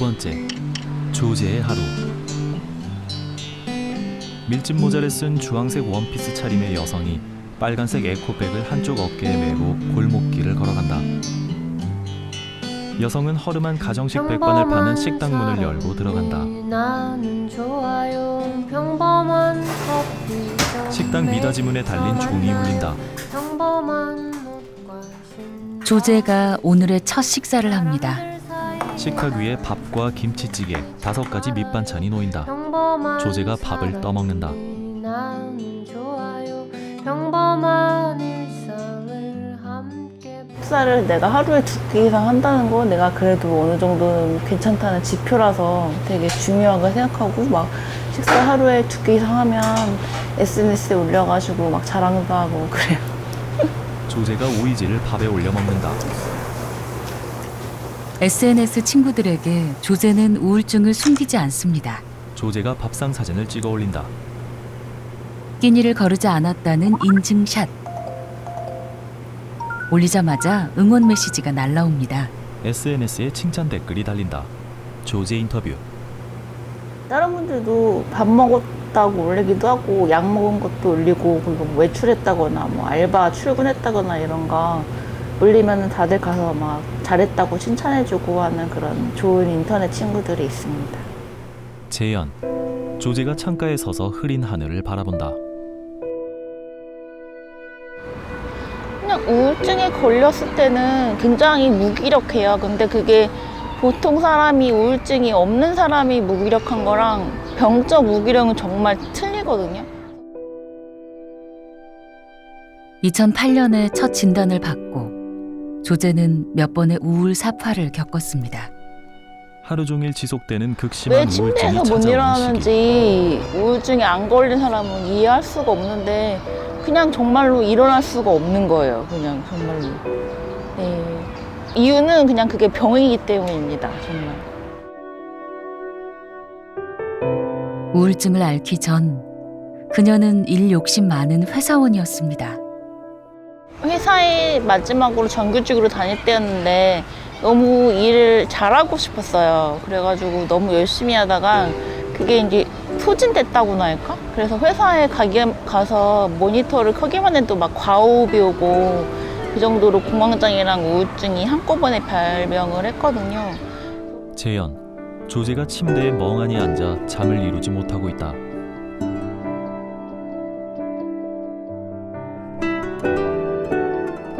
번째, 조제의 하루. 밀짚 모자를 쓴 주황색 원피스 차림의 여성이 빨간색 에코백을 한쪽 어깨에 메고 골목길을 걸어간다. 여성은 허름한 가정식 백반을 파는 식당 문을 열고 들어간다. 식당 미닫이문에 달린 종이 울린다. 조제가 오늘의 첫 식사를 합니다. 식탁 위에 밥과 김치찌개, 5가지 밑반찬이 놓인다. 조제가 밥을 떠먹는다. 식사를 내가 하루에 2끼 이상 한다는 건 내가 그래도 어느 정도는 괜찮다는 지표라서 되게 중요하게 생각하고 막 식사 하루에 2끼 이상 하면 SNS에 올려가지고 막 자랑도 하고 그래요. 조제가 오이지를 밥에 올려 먹는다. SNS 친구들에게 조제는 우울증을 숨기지 않습니다. 조제가 밥상 사진을 찍어 올린다. 끼니를 거르지 않았다는 인증샷. 올리자마자 응원 메시지가 날라옵니다. SNS에 칭찬 댓글이 달린다. 조제 인터뷰. 다른 분들도 밥 먹었다고 올리기도 하고 약 먹은 것도 올리고 그리고 뭐 외출했다거나 뭐 알바 출근했다거나 이런 거 올리면 다들 가서 막 잘했다고 칭찬해주고 하는 그런 좋은 인터넷 친구들이 있습니다. 재연. 조제가 창가에 서서 흐린 하늘을 바라본다. 그냥 우울증에 걸렸을 때는 굉장히 무기력해요. 근데 그게 보통 사람이 우울증이 없는 사람이 무기력한 거랑 병적 무기력은 정말 틀리거든요. 2008년에 첫 진단을 받고 조제는 몇 번의 우울 사파를 겪었습니다. 하루 종일 지속되는 왜 극심한 우울증이 침대에서 못 찾아오는 시기. 일어나는지 우울증에 안 걸린 사람은 이해할 수가 없는데 그냥 정말로 일어날 수가 없는 거예요. 그냥 정말로. 네. 이유는 그냥 그게 병이기 때문입니다. 정말. 우울증을 앓기 전 그녀는 일 욕심 많은 회사원이었습니다. 회사에 마지막으로 정규직으로 다닐 때였는데 너무 일을 잘하고 싶었어요. 그래가지고 너무 열심히 하다가 그게 이제 소진됐다고나 할까? 그래서 회사에 가서 모니터를 켜기만 해도 막 과호흡이 오고 그 정도로 공황장애랑 우울증이 한꺼번에 발병을 했거든요. 재연. 조제가 침대에 멍하니 앉아 잠을 이루지 못하고 있다.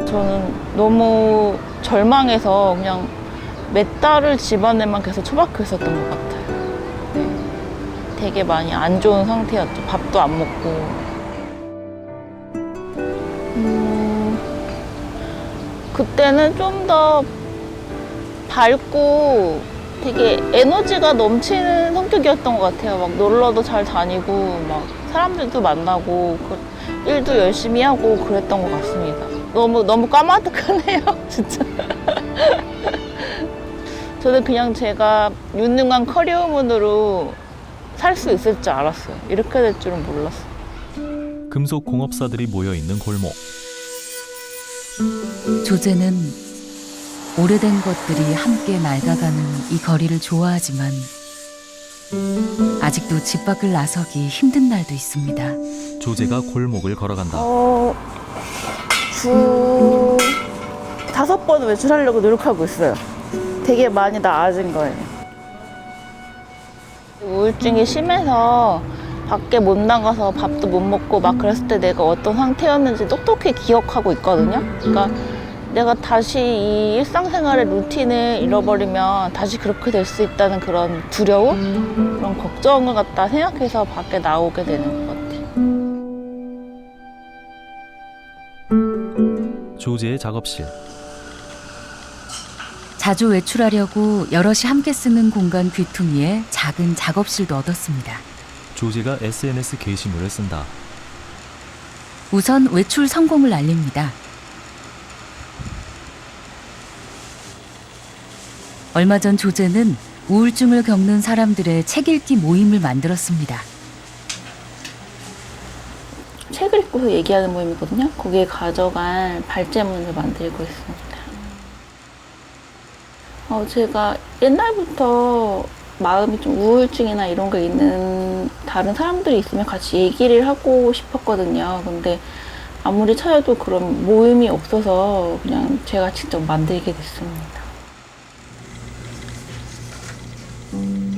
저는 너무 절망해서 그냥 몇 달을 집안에만 계속 처박혀 있었던 것 같아요. 네. 되게 많이 안 좋은 상태였죠. 밥도 안 먹고. 그때는 좀 더 밝고 되게 에너지가 넘치는 성격이었던 것 같아요. 막 놀러도 잘 다니고 막 사람들도 만나고 일도 열심히 하고 그랬던 것 같습니다. 너무 까마득하네요, 진짜. 저는 그냥 제가 유능한 커리어우먼으로 살 수 있을 줄 알았어요. 이렇게 될 줄은 몰랐어요. 금속 공업사들이 모여 있는 골목. 조제는 오래된 것들이 함께 낡아가는 이 거리를 좋아하지만 아직도 집 밖을 나서기 힘든 날도 있습니다. 조제가 골목을 걸어간다. 주 5번 외출하려고 노력하고 있어요. 되게 많이 나아진 거예요. 우울증이 심해서 밖에 못 나가서 밥도 못 먹고 막 그랬을 때 내가 어떤 상태였는지 똑똑히 기억하고 있거든요. 그러니까 내가 다시 이 일상생활의 루틴을 잃어버리면 다시 그렇게 될 수 있다는 그런 두려움? 그런 걱정을 갖다 생각해서 밖에 나오게 되는 것 같아요. 조제의 작업실. 자주 외출하려고 여럿이 함께 쓰는 공간 귀퉁이에 작은 작업실도 얻었습니다. 조제가 SNS 게시물을 쓴다. 우선 외출 성공을 알립니다. 얼마 전 조제는 우울증을 겪는 사람들의 책 읽기 모임을 만들었습니다. 책을 읽고서 얘기하는 모임이거든요. 거기에 가져갈 발제문을 만들고 있습니다. 제가 옛날부터 마음이 좀 우울증이나 이런 거 있는 다른 사람들이 있으면 같이 얘기를 하고 싶었거든요. 근데 아무리 찾아도 그런 모임이 없어서 그냥 제가 직접 만들게 됐습니다.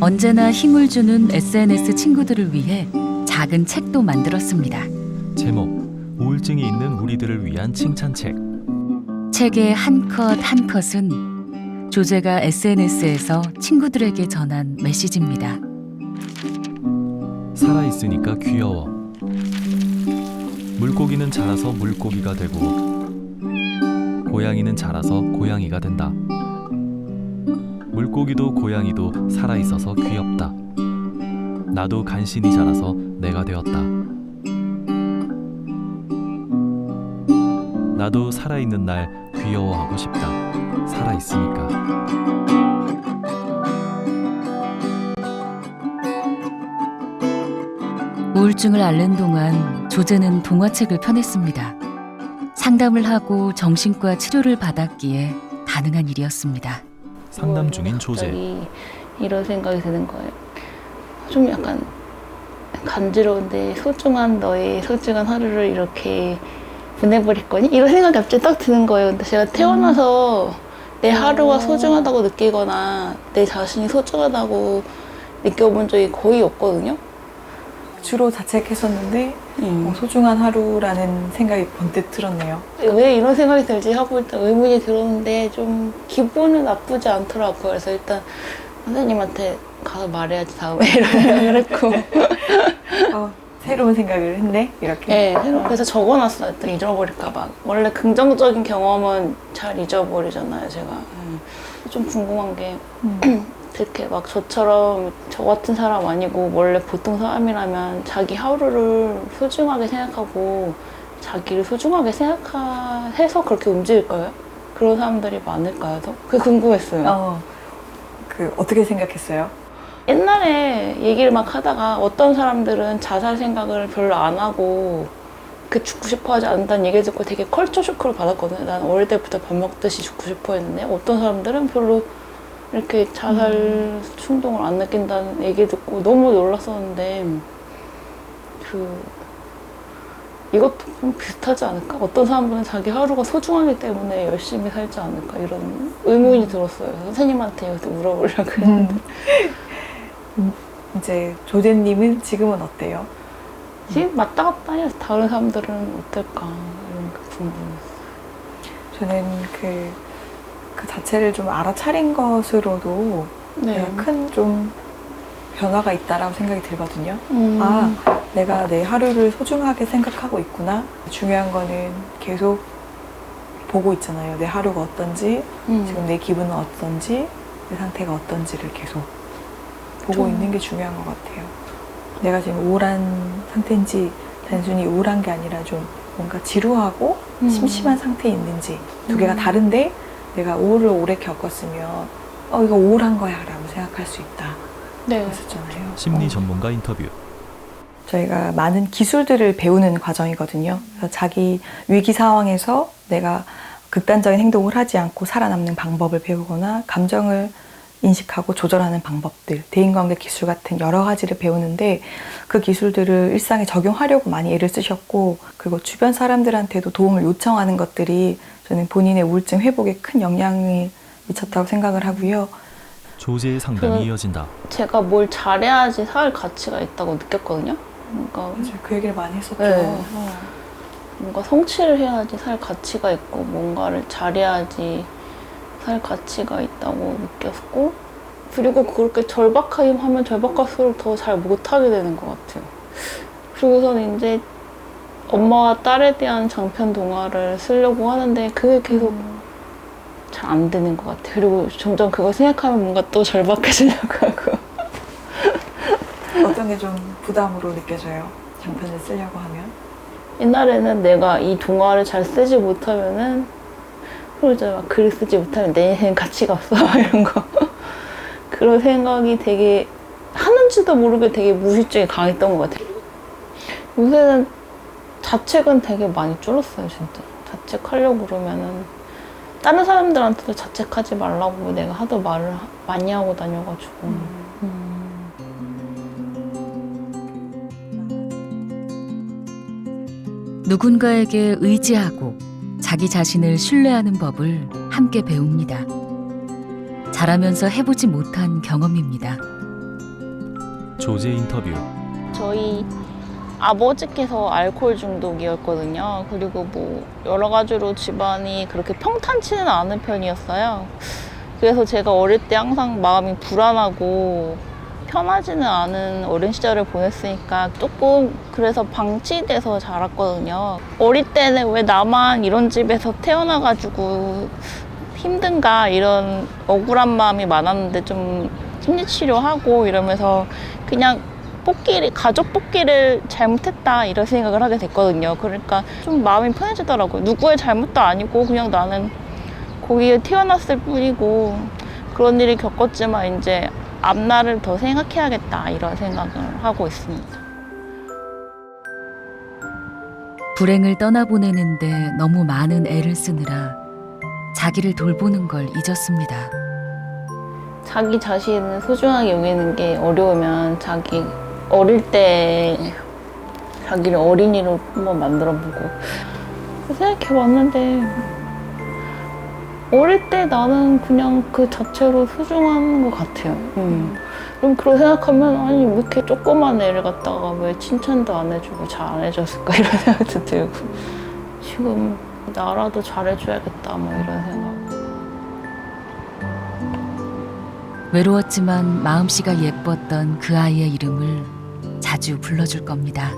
언제나 힘을 주는 SNS 친구들을 위해 작은 책도 만들었습니다. 제목 우울증이 있는 우리들을 위한 칭찬책. 책의 한 컷 한 컷은 조제가 SNS에서 친구들에게 전한 메시지입니다. 살아있으니까 귀여워. 물고기는 자라서 물고기가 되고 고양이는 자라서 고양이가 된다. 물고기도 고양이도 살아있어서 귀엽다. 나도 간신히 자라서 내가 되었다. 나도 살아있는 날 귀여워하고 싶다. 살아있으니까. 우울증을 앓는 동안 조제는 동화책을 펴냈습니다. 상담을 하고 정신과 치료를 받았기에 가능한 일이었습니다. 상담 중인 조제. 갑자기 이런 생각이 드는 거예요. 좀 약간 간지러운데 소중한 너의 소중한 하루를 이렇게 보내버릴 거니? 이런 생각이 갑자기 딱 드는 거예요. 근데 제가 태어나서 내 하루가 소중하다고 느끼거나 내 자신이 소중하다고 느껴본 적이 거의 없거든요. 주로 자책했었는데 소중한 하루라는 생각이 번뜩 들었네요. 왜 이런 생각이 들지 하고 일단 의문이 들었는데 좀 기분은 나쁘지 않더라고요. 그래서 일단 선생님한테 가서 말해야지 다음에 이런 생각을 했고 새로운 생각을 했네 이렇게. 네, 그래서 적어놨어요. 또 잊어버릴까봐. 원래 긍정적인 경험은 잘 잊어버리잖아요, 제가. 좀 궁금한 게 그렇게 막 저처럼 저 같은 사람 아니고 원래 보통 사람이라면 자기 하루를 소중하게 생각하고 자기를 소중하게 생각해서 그렇게 움직일까요? 그런 사람들이 많을까요? 더? 그게 궁금했어요. 어떻게 생각했어요? 옛날에 얘기를 막 하다가 어떤 사람들은 자살 생각을 별로 안 하고 그 죽고 싶어 하지 않는다는 얘기 듣고 되게 컬처 쇼크를 받았거든요. 난 어릴 때부터 밥 먹듯이 죽고 싶어 했는데 어떤 사람들은 별로 이렇게 자살 충동을 안 느낀다는 얘기 듣고 너무 놀랐었는데 이것도 좀 비슷하지 않을까? 어떤 사람들은 자기 하루가 소중하기 때문에 열심히 살지 않을까? 이런 의문이 들었어요. 선생님한테 이것도 물어보려고 했는데 이제 조제님은 지금은 어때요? 지금 왔다 갔다 해요. 다른 사람들은 어떨까? 이런 게 궁금했어요. 저는 그 자체를 좀 알아차린 것으로도 네. 큰 좀 변화가 있다라고 생각이 들거든요. 아, 내가 내 하루를 소중하게 생각하고 있구나. 중요한 거는 계속 보고 있잖아요. 내 하루가 어떤지, 지금 내 기분은 어떤지, 내 상태가 어떤지를 계속 보고 있는 게 중요한 것 같아요. 내가 지금 우울한 상태인지 단순히 우울한 게 아니라 좀 뭔가 지루하고 심심한 상태에 있는지 두 개가 다른데 내가 우울을 오래 겪었으면 이거 우울한 거야 라고 생각할 수 있다. 네. 그랬었잖아요. 심리 전문가 인터뷰. 저희가 많은 기술들을 배우는 과정이거든요. 그래서 자기 위기 상황에서 내가 극단적인 행동을 하지 않고 살아남는 방법을 배우거나 감정을 인식하고 조절하는 방법들, 대인관계 기술 같은 여러 가지를 배우는데 그 기술들을 일상에 적용하려고 많이 애를 쓰셨고 그리고 주변 사람들한테도 도움을 요청하는 것들이 저는 본인의 우울증 회복에 큰 영향을 미쳤다고 생각을 하고요. 조제의 상담이 이어진다. 제가 뭘 잘해야지 살 가치가 있다고 느꼈거든요. 그러니까 그 얘기를 많이 했었죠. 네. 뭔가 성취를 해야지 살 가치가 있고 뭔가를 잘해야지 살 가치가 있다고 느꼈고 그리고 그렇게 절박하게 하면 절박할수록 더 잘 못하게 되는 것 같아요. 그리고서는 이제 엄마와 딸에 대한 장편 동화를 쓰려고 하는데 그게 계속 잘 안 되는 것 같아요. 그리고 점점 그거 생각하면 뭔가 또 절박해지려고 하고. 어떤 게 좀 부담으로 느껴져요? 장편을 쓰려고 하면? 옛날에는 내가 이 동화를 잘 쓰지 못하면은 그리고 이제 막 글을 쓰지 못하면 내 인생 가치가 없어 이런 거 그런 생각이 되게 하는지도 모르게 되게 무의식적이 강했던 것 같아요. 요새는 자책은 되게 많이 줄었어요. 진짜 자책하려고 그러면은 다른 사람들한테도 자책하지 말라고 내가 하도 말을 많이 하고 다녀가지고. 누군가에게 의지하고 자기 자신을 신뢰하는 법을 함께 배웁니다. 자라면서 해보지 못한 경험입니다. 조제 인터뷰. 저희 아버지께서 알코올 중독이었거든요. 그리고 뭐 여러 가지로 집안이 그렇게 평탄치는 않은 편이었어요. 그래서 제가 어릴 때 항상 마음이 불안하고 편하지는 않은 어린 시절을 보냈으니까 조금 그래서 방치돼서 자랐거든요. 어릴 때는 왜 나만 이런 집에서 태어나가지고 힘든가 이런 억울한 마음이 많았는데 좀 심리치료하고 이러면서 그냥 가족 뽑기를 잘못했다 이런 생각을 하게 됐거든요. 그러니까 좀 마음이 편해지더라고요. 누구의 잘못도 아니고 그냥 나는 거기에 태어났을 뿐이고 그런 일을 겪었지만 이제 앞날을 더 생각해야겠다 이런 생각을 하고 있습니다. 불행을 떠나보내는데 너무 많은 애를 쓰느라 자기를 돌보는 걸 잊었습니다. 자기 자신을 소중하게 여기는 게 어려우면 자기 어릴 때 자기를 어린이로 한번 만들어보고 생각해봤는데 어릴 때 나는 그냥 그 자체로 소중한 것 같아요. 그럼 그렇게 생각하면 아니 왜 이렇게 조그만 애를 갖다가 왜 칭찬도 안 해주고 잘 안 해줬을까 이런 생각도 들고 지금 나라도 잘해줘야겠다 뭐 이런 생각. 외로웠지만 마음씨가 예뻤던 그 아이의 이름을 자주 불러줄 겁니다.